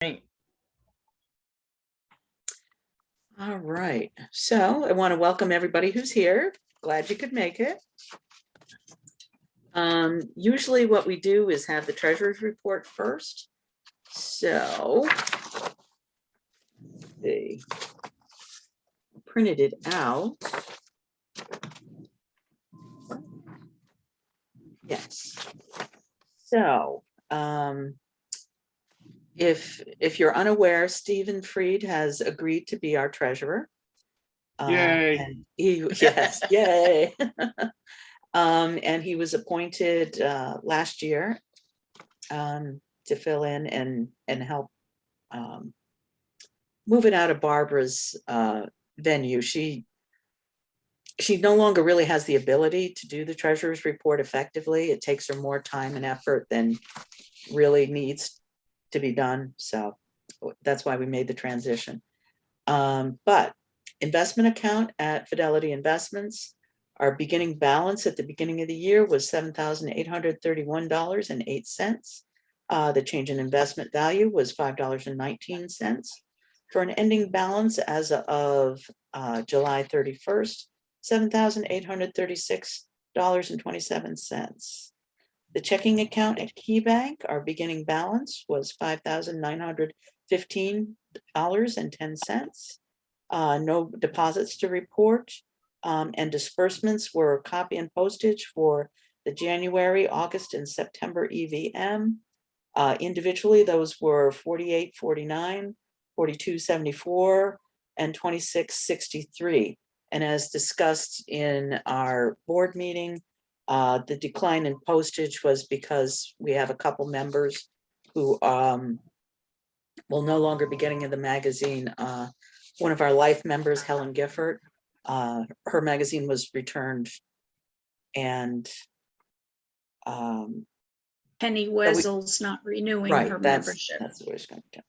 Right. All right, so I want to welcome everybody who's here. Glad you could make it. Usually what we do is have the treasurer's report first. So they printed it out. Yes. So if you're unaware, Stephen Freed has agreed to be our treasurer. Yay. And yes, yay. And he was appointed last year to fill in and help move it out of Barbara's venue. She no longer really has the ability to do the treasurer's report effectively. It takes her more time and effort than really needs to be done. So that's why we made the transition. But investment account at Fidelity Investments, our beginning balance at the beginning of the year was $7,831.08. The change in investment value was $5.19 for an ending balance as of July 31st, $7,836.27. The checking account at KeyBank, our beginning balance was $5,915.10. No deposits to report, and disbursements were copy and postage for the January, August, and September EVM. Individually, those were 48.49, 42.74, and 26.63. And as discussed in our board meeting, the decline in postage was because we have a couple members who will no longer be getting in the magazine. One of our life members, Helen Gifford, her magazine was returned, and Penny Wesel's not renewing her membership. That's what it's going to do.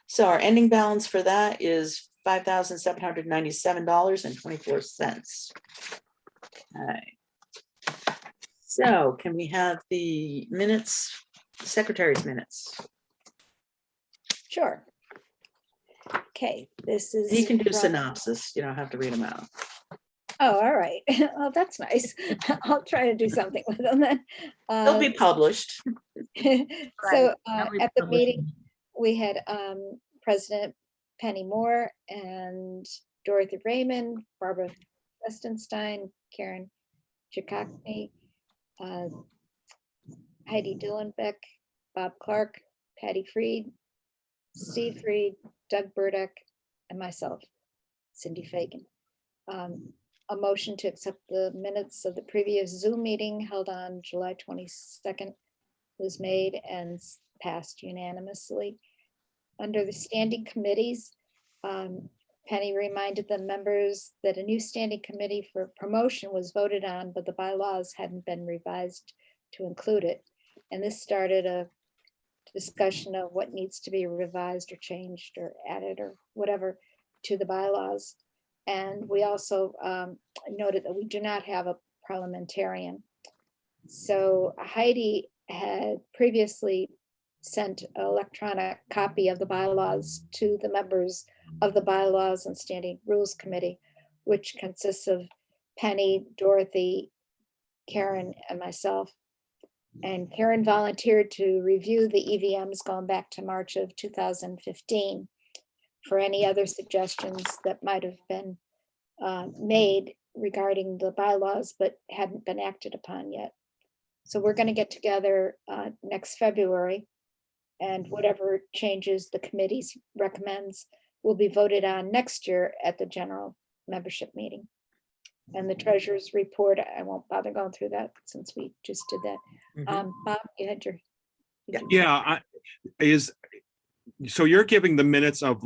So our ending balance for that is $5,797.24. Okay. So can we have the minutes, secretary's minutes? Sure. Okay, this is. You can do synopsis. You don't have to read them out. Oh, all right. Well, that's nice. I'll try to do something with them then. They'll be published. So at the meeting, we had President Penny Moore and Dorothy Raymond, Barbara Westenstein, Karen Chikakny, Heidi Dillenbeck, Bob Clark, Patty Freed, Steve Freed, Doug Burdick, and myself, Cindy Fagan. A motion to accept the minutes of the previous Zoom meeting held on July 22nd was made and passed unanimously. Under the standing committees, Penny reminded the members that a new standing committee for promotion was voted on, but the bylaws hadn't been revised to include it. And this started a discussion of what needs to be revised or changed or added or whatever to the bylaws. And we also noted that we do not have a parliamentarian. So Heidi had previously sent an electronic copy of the bylaws to the members of the Bylaws and Standing Rules Committee, which consists of Penny, Dorothy, Karen, and myself. And Karen volunteered to review the EVMs going back to March of 2015 for any other suggestions that might have been made regarding the bylaws, but hadn't been acted upon yet. So we're going to get together next February, and whatever changes the committee recommends will be voted on next year at the general membership meeting. And the treasurer's report, I won't bother going through that since we just did that. Bob, you had your. So you're giving the minutes of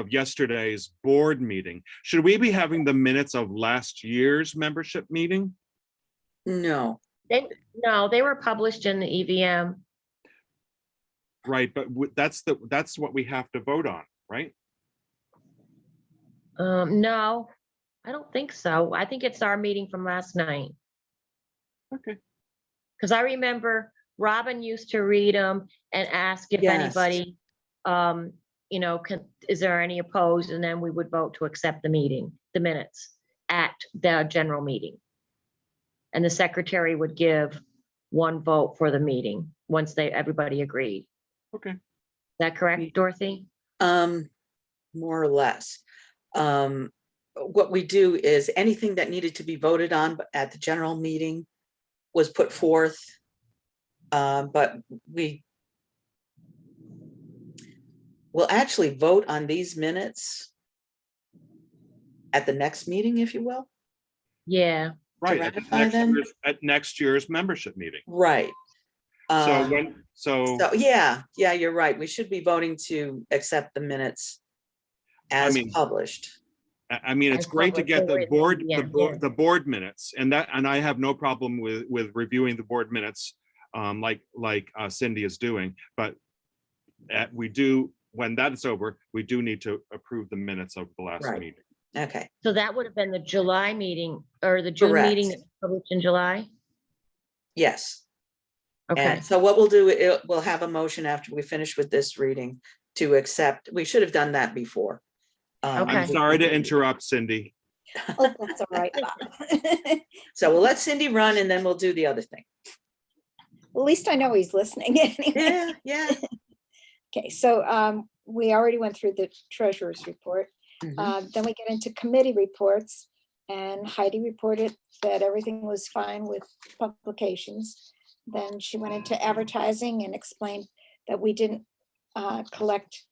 yesterday's board meeting. Should we be having the minutes of last year's membership meeting? No. No, they were published in the EVM. Right, but that's what we have to vote on, right? No, I don't think so. I think it's our meeting from last night. Okay. Because I remember Robin used to read them and ask if Yes. anybody you know, is there any opposed? And then we would vote to accept the minutes at the general meeting. And the secretary would give one vote for the meeting once everybody agreed. Okay. Is that correct, Dorothy? More or less. What we do is anything that needed to be voted on at the general meeting was put forth. But we will actually vote on these minutes at the next meeting, if you will. Yeah. Right, ratify them? at next year's membership meeting. Right. So So yeah, you're right. We should be voting to accept the minutes as mean, published. I mean, it's As great to get the published, yeah, the board minutes, and I have no problem with reviewing the board minutes, like Cindy is doing. But we do, when that's over, we do need to approve the minutes of the last Right. meeting. Okay, So that would have been the July meeting or the June Correct. meeting that was published in July? yes. Okay, And so what we'll do, we'll have a motion after we finish with this reading to accept. We should have done that before. Okay. I'm sorry to interrupt, Cindy. Oh, that's all right, Bob. So we'll let Cindy run and then we'll do the other thing. At least I know he's listening anyway. Yeah, yeah. Okay, so we already went through the treasurer's report. Mhm. Then we get into committee reports, and Heidi reported that everything was fine with publications. Then she went into advertising and explained that we didn't collect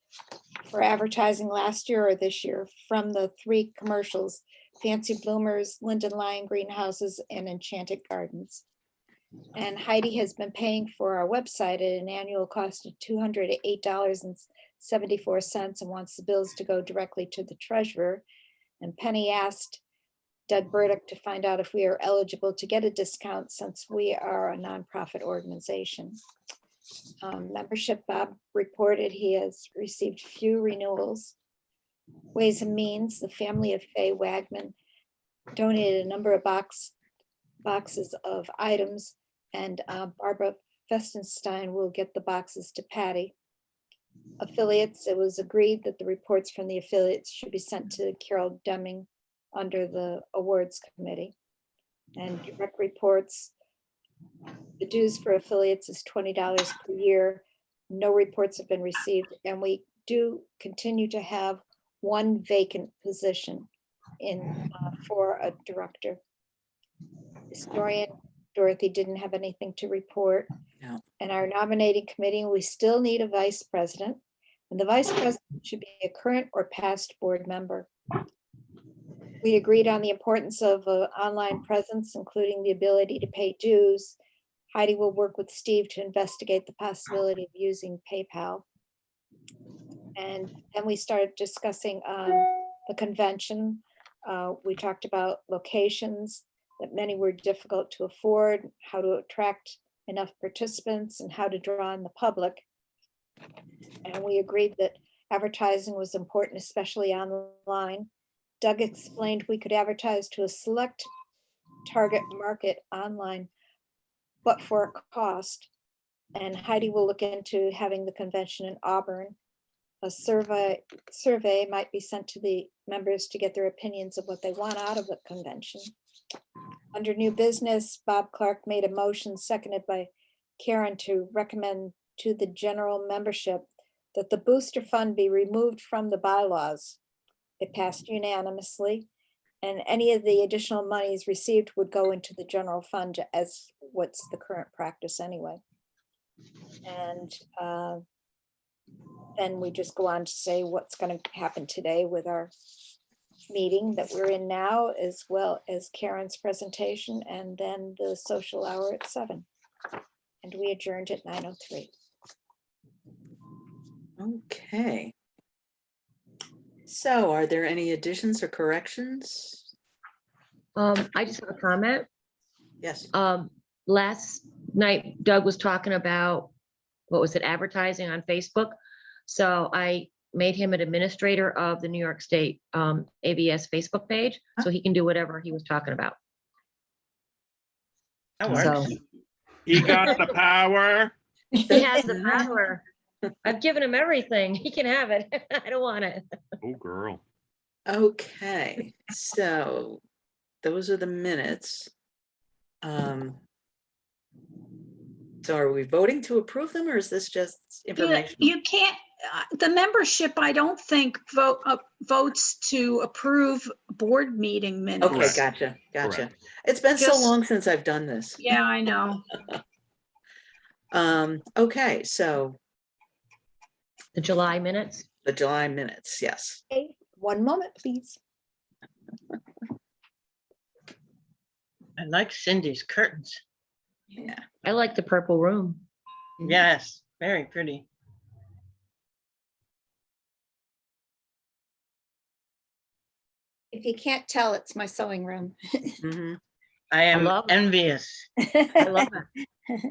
for advertising last year or this year from the 3 commercials, Fancy Bloomers, Linden Lion Greenhouses, and Enchanted Gardens. And Heidi has been paying for our website at an annual cost of $208.74 and wants the bills to go directly to the treasurer. And Penny asked Doug Burdick to find out if we are eligible to get a discount since we are a nonprofit organization. Membership, Bob reported he has received few renewals. Ways and Means, the family of Faye Wagman donated a number of boxes of items, and Barbara Festenstein will get the boxes to Patty. Affiliates, it was agreed that the reports from the affiliates should be sent to Carol Deming under the awards committee. And direct reports, the dues for affiliates is $20 per year. No reports have been received, and we do continue to have 1 vacant position in for a director. Historian Dorothy didn't have anything to report. No. And our nominating committee, we still need a vice president, and the vice president should be a current or past board member. We agreed on the importance of an online presence, including the ability to pay dues. Heidi will work with Steve to investigate the possibility of using PayPal. And then we started discussing the convention. We talked about locations, that many were difficult to afford, how to attract enough participants, and how to draw in the public. And we agreed that advertising was important, especially online. Doug explained we could advertise to a select target market online, but for a cost. And Heidi will look into having the convention in Auburn. A survey might be sent to the members to get their opinions of what they want out of the convention. Under new business, Bob Clark made a motion seconded by Karen to recommend to the general membership that the booster fund be removed from the bylaws. It passed unanimously, and any of the additional monies received would go into the general fund as what's the current practice anyway. And then we just go on to say what's going to happen today with our meeting that we're in now, as well as Karen's presentation, and then the social hour at 7. And we adjourned at 9:03. Okay. So are there any additions or corrections? I just have a comment. Yes. Last night Doug was talking about, what was it, advertising on Facebook. So I made him an administrator of the New York State ABS Facebook page, so he can do whatever he was talking about. That works. So He got the power. he has the power. I've given him everything. He can have it. I don't want it. Oh, girl. Okay, so those are the minutes. So are we voting to approve them, or is this just information? You can't, the membership, I don't think votes to approve board meeting minutes. Okay, gotcha, gotcha. Correct. It's been so Just- long since I've done this. Yeah, I know. Okay, so The July minutes. the July minutes, yes. Okay, one moment, please. I like Cindy's curtains. Yeah, I like the purple room. Yes, very pretty. If you can't tell, it's my sewing room. mhm. I am love it. envious, I love it.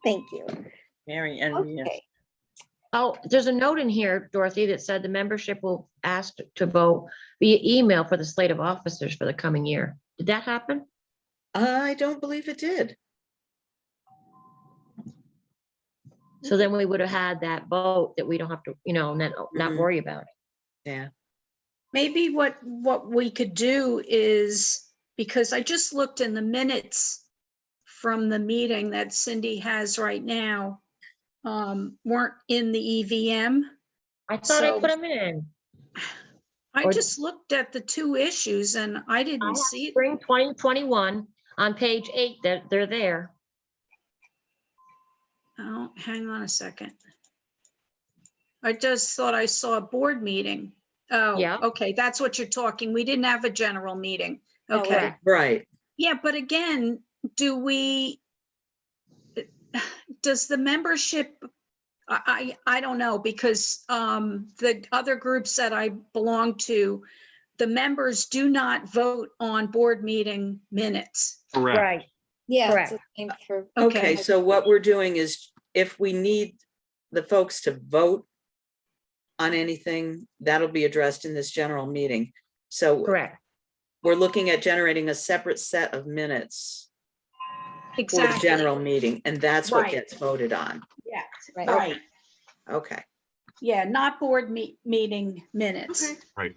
Thank you. very envious. Okay, Oh, there's a note in here, Dorothy, that said the membership will ask to vote via email for the slate of officers for the coming year. Did that happen? I don't believe it did. So then we would have had that vote that we don't have to, not Mhm. worry about it. Yeah, Maybe what we could do is, because I just looked in the minutes from the meeting that Cindy has right now, weren't in the EVM. I thought I So- put them in. I Or- just looked at the two issues and I I didn't have see it. Spring 2021 on page 8, that they're there. Oh, hang on a second. I just thought I saw a board meeting. Oh, Yeah. okay, that's what you're talking. We didn't have a general meeting. No, we Okay, Correct. right. yeah, but again, does the membership, I don't know, because the other groups that I belong to, the members do not vote on board meeting minutes. Correct. Right. yeah. it's Correct. the same for- Okay, so what we're doing is if we need the folks to vote on anything, that'll be addressed in this general meeting. So Correct. we're looking at generating a separate set of minutes for the Exactly. general meeting, and that's what Right. gets voted on. Yeah, Right. right. Okay. Yeah, not board meeting minutes. Okay. Right.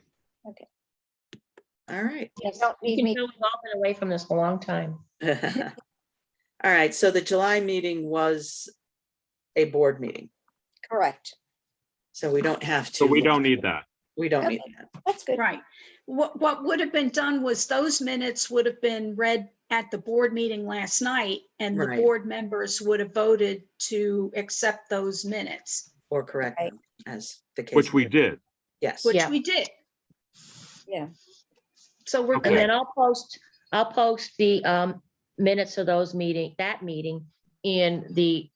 All right. Yes. Don't You need can me- tell we've all been away from this a long time. All right, so the July meeting was a board meeting, Correct. so we don't have to. So we don't need that. We don't need that. That's good. Right. What would have been done was those minutes would have been read at the board meeting last night, and the Right. board members would have voted to accept those minutes, Or correct Right. them, as the case. Which we may be. did. Yes. which Yeah. we did. Yeah. So we're Okay. And good. then I'll post the minutes of that meeting in the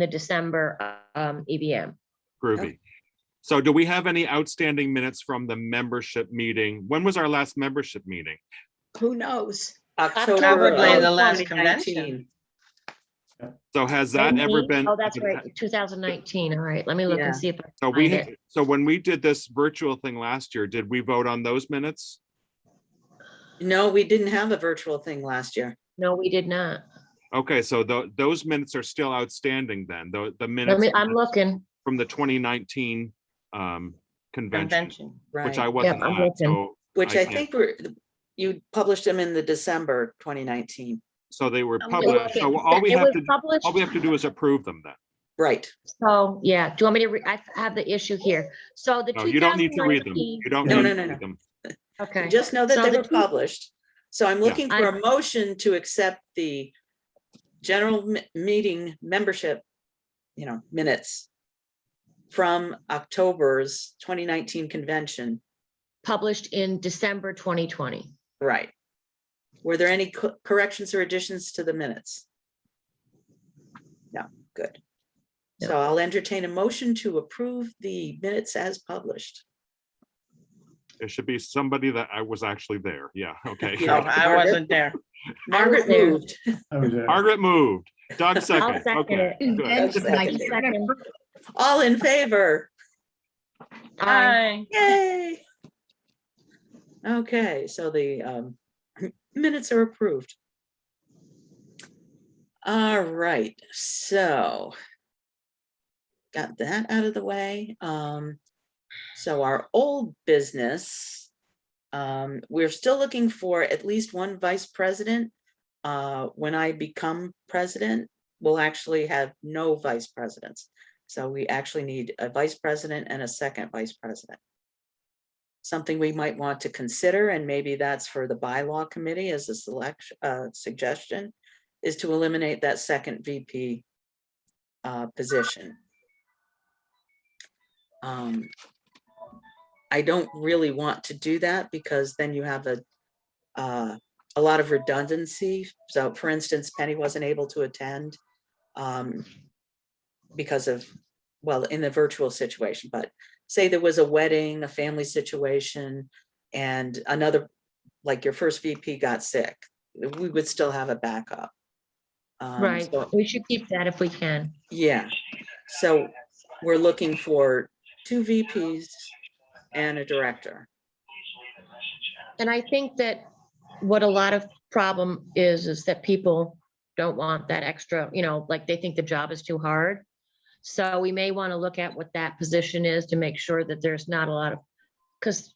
December EVM. Groovy. So do we have any outstanding minutes from the membership meeting? When was our last membership meeting? Who knows? October Probably of the last 2019. So has that ever been? Oh, that's right, 2019. All right, let me look Yeah. and see if I So find it. so when we did this virtual thing last year, did we vote on those minutes? No, we didn't have a virtual thing last year. No, we did not. Okay, so those minutes are still outstanding then, the minutes I'm looking. from the 2019 convention, Convention. which I Right, wasn't I'm at, looking. so. which I I can't- think you published them in the December 2019. So they were I'm published, so looking. all we It have was to, published. all we have to do is approve them then. Right. So, yeah, do you want me to, I have the issue here. So the No, you don't need to read them. 2019 You don't No, need no, to no, read no. them. Okay. Just know that So they the were published. So I'm Yeah. looking for a motion to accept the general meeting membership, minutes from October's 2019 convention. Published in December 2020. Right. Were there any corrections or additions to the minutes? No, good. So No. I'll entertain a motion to approve the minutes as published. It should be somebody that I was actually there. Yeah, okay. Yeah. No, I wasn't there. Margaret there. moved. Margaret moved. Doug I'll second. second Okay, it. good. And Second. Mikey second. All in favor? Aye. Hi. Yay. Okay, so the minutes are approved. All right, so got that out of the way. So our old business, we're still looking for at least one vice president. When I become president, we'll actually have no vice presidents. So we actually need a vice president and a second vice president. Something we might want to consider, and maybe that's for the bylaw committee as a suggestion, is to eliminate that second VP position. I don't really want to do that because then you have a lot of redundancy. So for instance, Penny wasn't able to attend because of, well, in the virtual situation, but say there was a wedding, a family situation, and another, like your first VP got sick, we would still have a backup. Right, So, we should keep that if we can. yeah, so we're looking for 2 VPs and a director. And I think that what a lot of problem is that people don't want that extra, like they think the job is too hard. So we may want to look at what that position is to make sure that there's not a lot of, because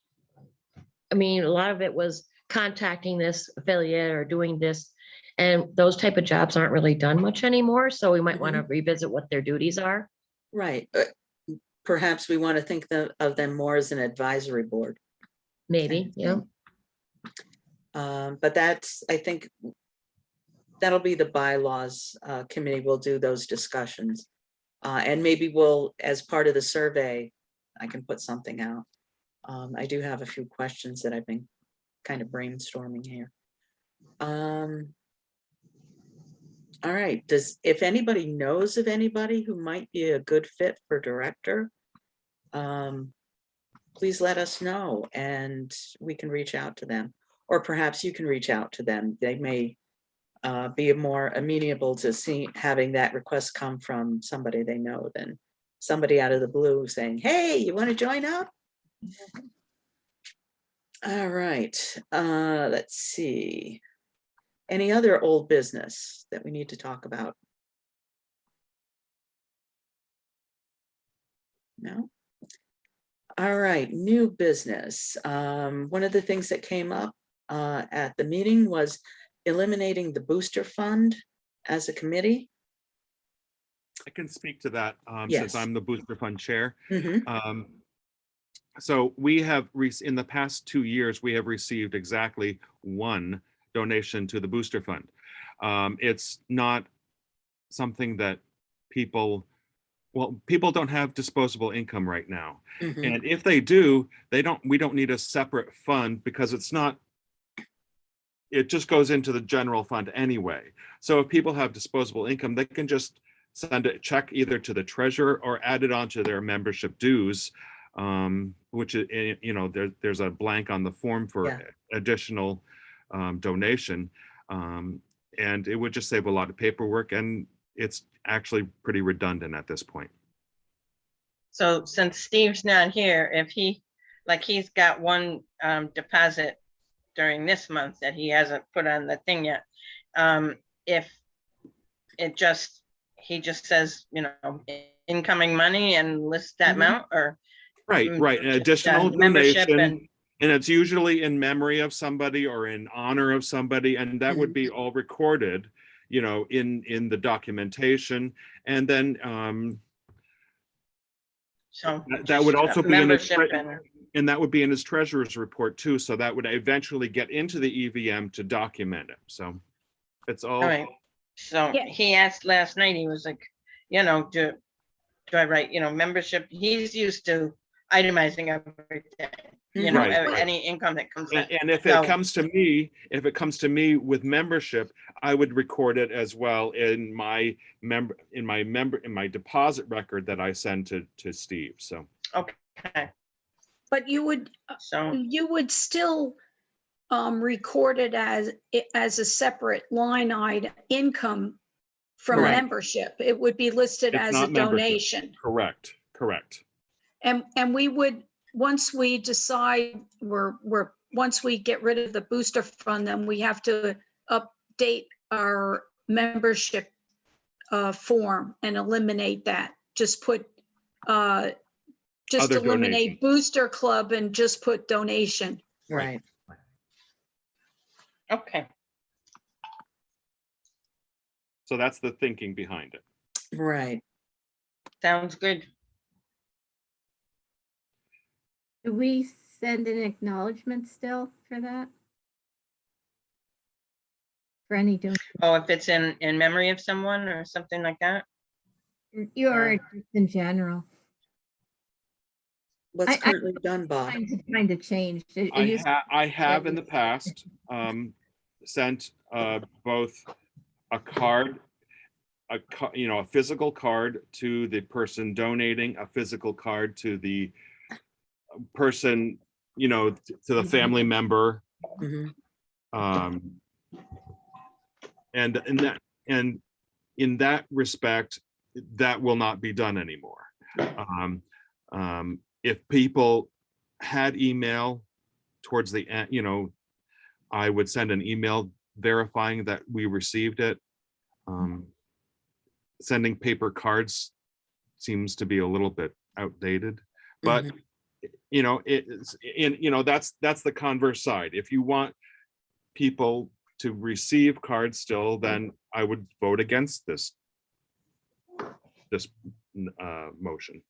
I mean, a lot of it was contacting this affiliate or doing this, and those type of jobs aren't really done much anymore. So we might want to revisit what their duties are. Right. Perhaps we want to think of them more as an advisory board. Maybe, yeah. But that's, I think, that'll be the bylaws committee will do those discussions. And maybe we'll, as part of the survey, I can put something out. I do have a few questions that I've been kind of brainstorming here. All right, if anybody knows of anybody who might be a good fit for director, please let us know and we can reach out to them. Or perhaps you can reach out to them. They may be more amenable to having that request come from somebody they know than somebody out of the blue saying, hey, you want to join up? All right, let's see. Any other old business that we need to talk about? No? All right, new business. One of the things that came up at the meeting was eliminating the booster fund as a committee. I can speak to that since Yes. I'm the booster fund chair. Mhm. So we have, in the past 2 years, we have received exactly 1 donation to the booster fund. It's not something that people don't have disposable income right now. Mhm. And if they do, we don't need a separate fund because it just goes into the general fund anyway. So if people have disposable income, they can just send a check either to the treasurer or add it onto their membership dues, which is, there's a blank on the form for additional donation. And it would just save a lot of paperwork, and it's actually pretty redundant at this point. So since Steve's not here, if he's got one deposit during this month that he hasn't put on the thing yet, if he just says, incoming money and lists that amount, or right, an additional membership donation, and it's usually in memory of somebody or in honor of somebody, and that would be all recorded, in the documentation, and then so that would also be membership and that would be in his treasurer's report too. So that would eventually get into the EVM to document it. So it's all right. So Yeah. he asked last night, he was like, do I write, membership? He's used to itemizing everything, Right. any income that comes in. And if it comes to me with membership, I would record it as well in my deposit record that I send to Steve. So Okay. But you would still record it as a separate line item income from Correct. membership. It would be listed It's as not a membership. donation. Correct. And we would, once we decide once we get rid of the booster fund, then we have to update our membership form and eliminate that. Just put just Other donation. eliminate Booster Club and just put donation. Right. Okay, So that's the thinking behind it. Right. sounds good. Do we send an acknowledgement still for that? For any donation? Oh, if it's in memory of someone or something like that? Or just in general? What's I- currently done, Bob? Kind of changed. It used- I have in the past sent both a card, a physical card to the person donating, a physical card to the person, to the family member. Mhm. And in that respect, that will not be done anymore. If people had email towards the end, I would send an email verifying that we received it. Sending paper cards seems to be a little bit outdated, but that's the converse side. If you want people to receive cards still, then I would vote against this motion.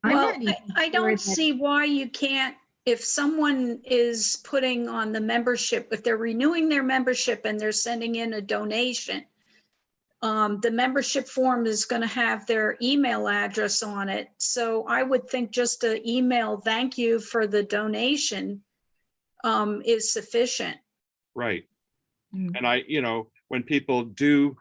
I'm Well, not even I sure don't that- see why you can't, if someone is putting on the membership, if they're renewing their membership and they're sending in a donation, the membership form is going to have their email address on it. So I would think just an email, thank you for the donation, is sufficient. Right. Mm. And when people do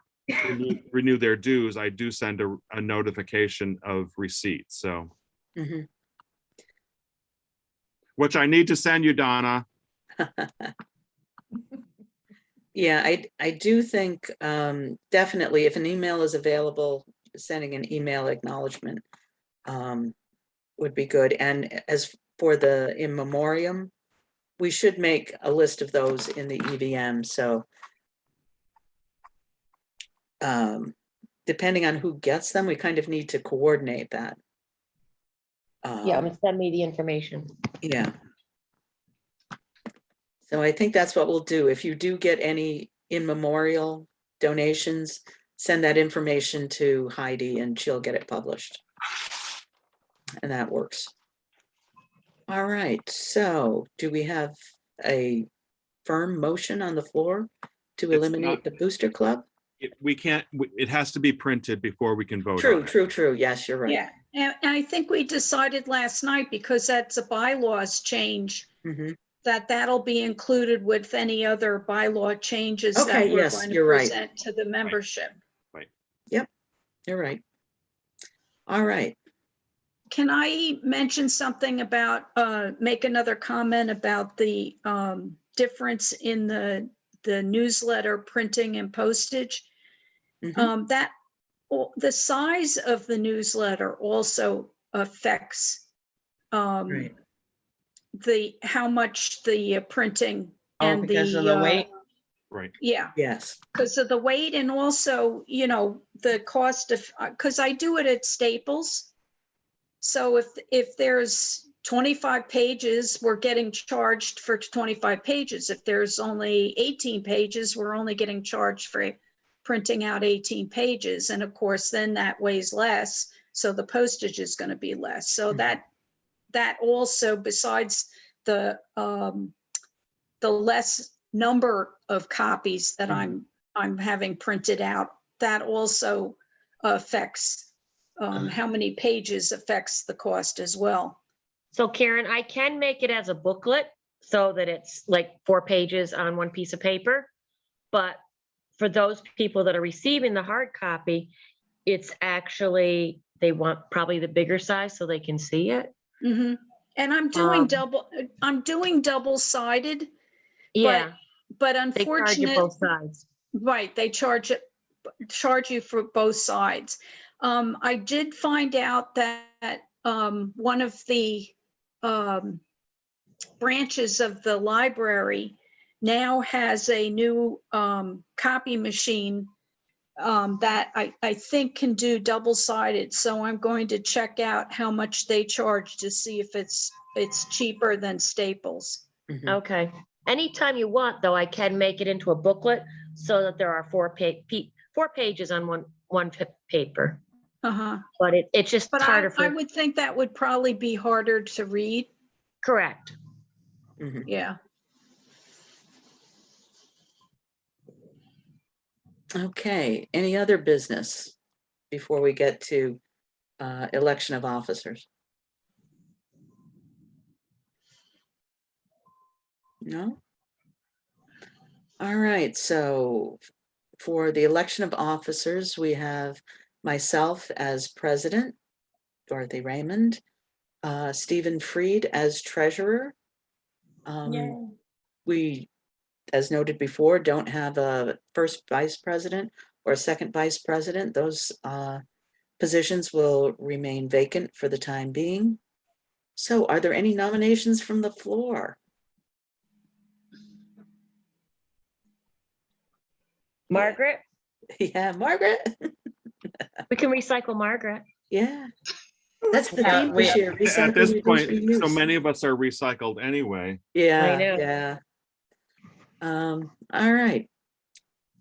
renew their dues, I do send a notification of receipt. So, Mhm. which I need to send you, Donna. Yeah, I do think definitely if an email is available, sending an email acknowledgement would be good. And as for the in memoriam, we should make a list of those in the EVM. So depending on who gets them, we kind of need to coordinate that. Yeah, send me the information. Yeah. So I think that's what we'll do. If you do get any in memorial donations, send that information to Heidi and she'll get it published. And that works. All right, so do we have a firm motion on the floor to eliminate the Booster Club? We can't, it has to be printed before we can vote on it. True. Yes, you're right. Yeah, and I think we decided last night, because that's a bylaws change, Mhm. that'll be included with any other bylaw changes that Okay, we're yes, going to you're right. present to the membership. You're right. All right. Can I mention something about, make another comment about the difference in the newsletter printing and postage? Mhm. The size of the newsletter also affects Right. how much the printing Oh, and because of the weight? Right. Yeah, Yes. because of the weight, and also, the cost of, because I do it at Staples. So if there's 25 pages, we're getting charged for 25 pages. If there's only 18 pages, we're only getting charged for printing out 18 pages. And of course, then that weighs less. So the postage is going to be less. So Mhm. that also, besides the less number of copies that Mhm. I'm having printed out, that also affects how many pages affects the cost as well. So Karen, I can make it as a booklet so that it's like 4 pages on one piece of paper. But for those people that are receiving the hard copy, it's actually, they want probably the bigger size so they can see it. Mhm. And I'm doing Um, double-sided, Yeah, but they charge you unfortunately, both sides. right, they charge you for both sides. I did find out that one of the branches of the library now has a new copy machine that I think can do double-sided. So I'm going to check out how much they charge to see if it's cheaper than Staples. Mhm. Okay. Anytime you want, though, I can make it into a booklet so that there are 4 pages on one paper. Uh-huh. But it's just But harder I for, would think that would probably be harder to read. correct. Mhm. Yeah. Okay, any other business before we get to election of officers? No? All right, so for the election of officers, we have myself as president, Dorothy Raymond, Stephen Freed as treasurer. We, as noted before, don't have a first vice president or a second vice president. Those positions will remain vacant for the time being. So are there any nominations from the floor? Margaret, Yeah, Margaret? we can recycle Margaret. Yeah. That's the Yeah, theme this year. At recycle, this reduce, point, so reuse. many of us are recycled anyway. Yeah, know. yeah. All right.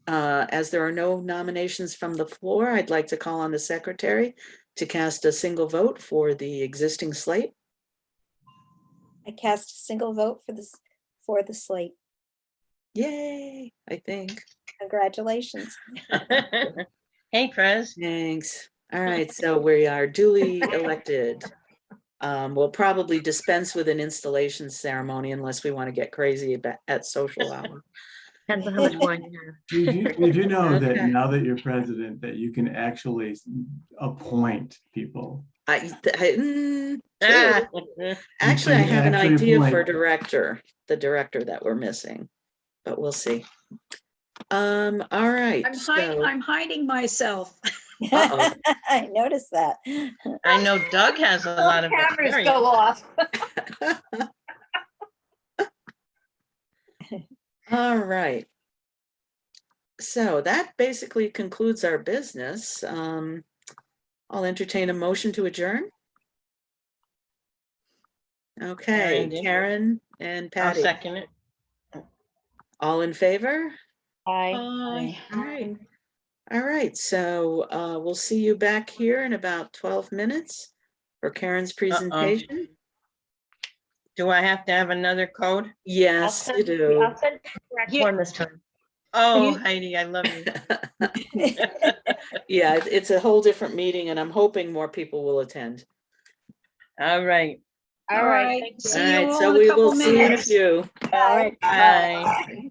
As there are no nominations from the floor, I'd like to call on the secretary to cast a single vote for the existing slate. I cast a single vote for the slate. Yay, I think. Congratulations. Hey, Prez. Thanks. All right, so we are duly elected. We'll probably dispense with an installation ceremony unless we want to get crazy at social hour. Depends on how much wine you have. We do know that Okay. now that you're president, that you can actually appoint people. True. Ah, Actually, I can have an actually idea for appoint- the director that we're missing, but we'll see. All right, so, I'm hiding myself. Uh-oh. I noticed that. I know Doug has a lot of Cameras experience. go off. all right. So that basically concludes our business. I'll entertain a motion to adjourn. Okay, did. Karen and I'll Patty, second it. all in favor? Bye. All right, so we'll see you back here in about 12 minutes for Karen's presentation. Do I have to have another code? Yes, you do. I'll send the correct Yeah. one this time. Oh, Heidi, I love you. Yeah, it's a whole different meeting and I'm hoping more people will attend. All right. All right. Thank you. See All you right, all so in a we couple will see you in a minutes. few. All right. Bye.